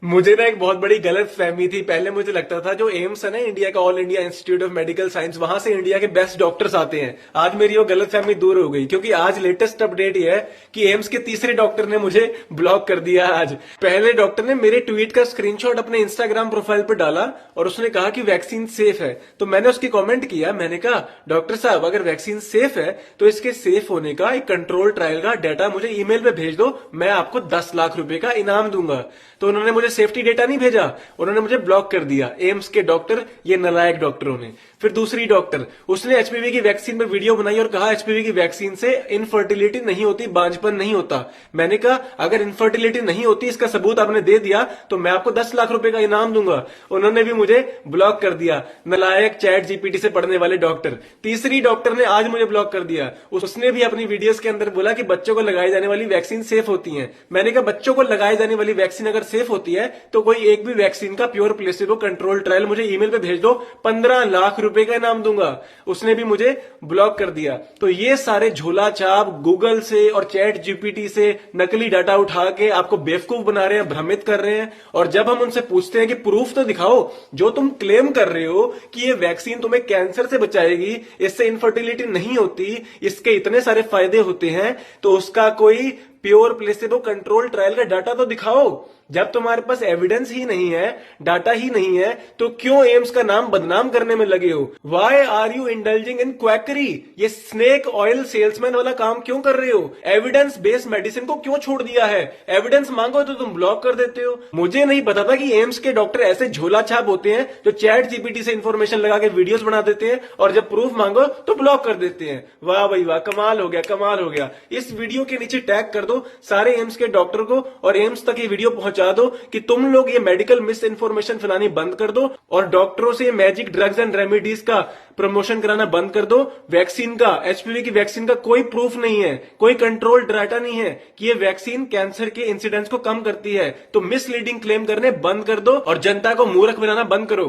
मुझे ना एक बहुत बड़ी गलत फहमी थी। पहले मुझे लगता था जो एम्स है ना, इंडिया का all India institute of medical science, वहां से इंडिया के बेस्ट डॉक्टर्स आते हैं। आज मेरी वो गलत फहमी दूर हो गई, क्योंकि आज लेटेस्ट अपडेट ये है कि एम्स के तीसरे डॉक्टर ने मुझे ब्लॉक कर दिया। आज पहले डॉक्टर ने मेरे ट्वीट का स्क्रीनशॉट अपने इंस्टाग्राम प्रोफाइल पर डाला और उसने कहा कि वैक्सीन सेफ है। तो मैंने उसकी कॉमेंट किया, मैंने कहा डॉक्टर साहब अगर वैक्सीन सेफ है तो इसके सेफ होने का एक कंट्रोल ट्रायल का डाटा मुझे ईमेल पे भेज दो, मैं आपको 10 लाख रुपए का इनाम दूंगा। तो उन्होंने मुझे सेफ्टी डेटा नहीं भेजा, उन्होंने मुझे ब्लॉक कर दिया। एम्स के डॉक्टर, ये नालायक डॉक्टरों ने। फिर दूसरी डॉक्टर, उसने एचपीवी की वैक्सीन पर वीडियो बनाई और कहा एचपीवी की वैक्सीन से इनफर्टिलिटी नहीं होती, बांझपन नहीं होता। मैंने कहा अगर इनफर्टिलिटी नहीं होती, इसका सबूत आपने दे दिया तो मैं आपको 10 लाख रुपए का इनाम दूंगा। उन्होंने भी मुझे ब्लॉक कर दिया। नालायक चैट जीपीटी से पढ़ने वाले डॉक्टर। तीसरी डॉक्टर ने आज मुझे ब्लॉक कर दिया। उसने भी अपनी वीडियोस के अंदर बोला कि बच्चों को लगाई जाने वाली वैक्सीन सेफ होती है। मैंने कहा बच्चों को लगाई जाने वाली वैक्सीन अगर सेफ होती है तो कोई एक भी वैक्सीन का प्योर प्लेसिबो कंट्रोल ट्रायल मुझे ईमेल पे भेज दो, 15 लाख रुपए का इनाम दूंगा। उसने भी मुझे ब्लॉक कर दिया। तो ये सारे झोला छाप गूगल से और चैट जीपीटी से नकली डाटा उठा के आपको बेवकूफ बना रहे हैं, भ्रमित कर रहे हैं। और जब हम उनसे पूछते हैं कि प्रूफ तो दिखाओ, जो तुम क्लेम कर रहे हो कि ये वैक्सीन तुम्हें कैंसर से बचाएगी, इससे इनफर्टिलिटी नहीं होती, इसके इतने सारे फायदे होते हैं, तो उसका कोई प्योर प्लेसिबो कंट्रोल ट्रायल का डाटा तो दिखाओ। जब तुम्हारे पास एविडेंस ही नहीं है, डाटा ही नहीं है, तो क्यों एम्स का नाम बदनाम करने में लगे हो? Why are you indulging in quackery? ये स्नेक ऑयल सेल्समैन वाला काम क्यों कर रहे हो? एविडेंस बेस्ड मेडिसिन को क्यों छोड़ दिया है? एविडेंस मांगो तो तुम ब्लॉक कर देते हो। मुझे नहीं पता था कि एम्स के डॉक्टर ऐसे झोला छाप होते हैं जो चैट जीपीटी से इंफॉर्मेशन लगा के वीडियोस बना देते हैं और जब प्रूफ मांगो तो ब्लॉक कर देते हैं। वाह भाई वाह, कमाल हो गया, कमाल हो गया। इस वीडियो के नीचे टैग कर दो सारे एम्स के डॉक्टर को और एम्स तक ये वीडियो पहुंचा दो कि तुम लोग ये मेडिकल मिस इन्फॉर्मेशन फैलानी बंद कर दो और डॉक्टरों से मैजिक ड्रग्स एंड रेमेडीज का प्रमोशन कराना बंद कर दो। वैक्सीन का, एचपीवी की वैक्सीन का कोई प्रूफ नहीं है, कोई कंट्रोल डाटा नहीं है कि ये वैक्सीन कैंसर के इंसिडेंट्स को कम करती है। तो मिसलीडिंग क्लेम करने बंद कर दो और जनता को मूर्ख बनाना बंद करो।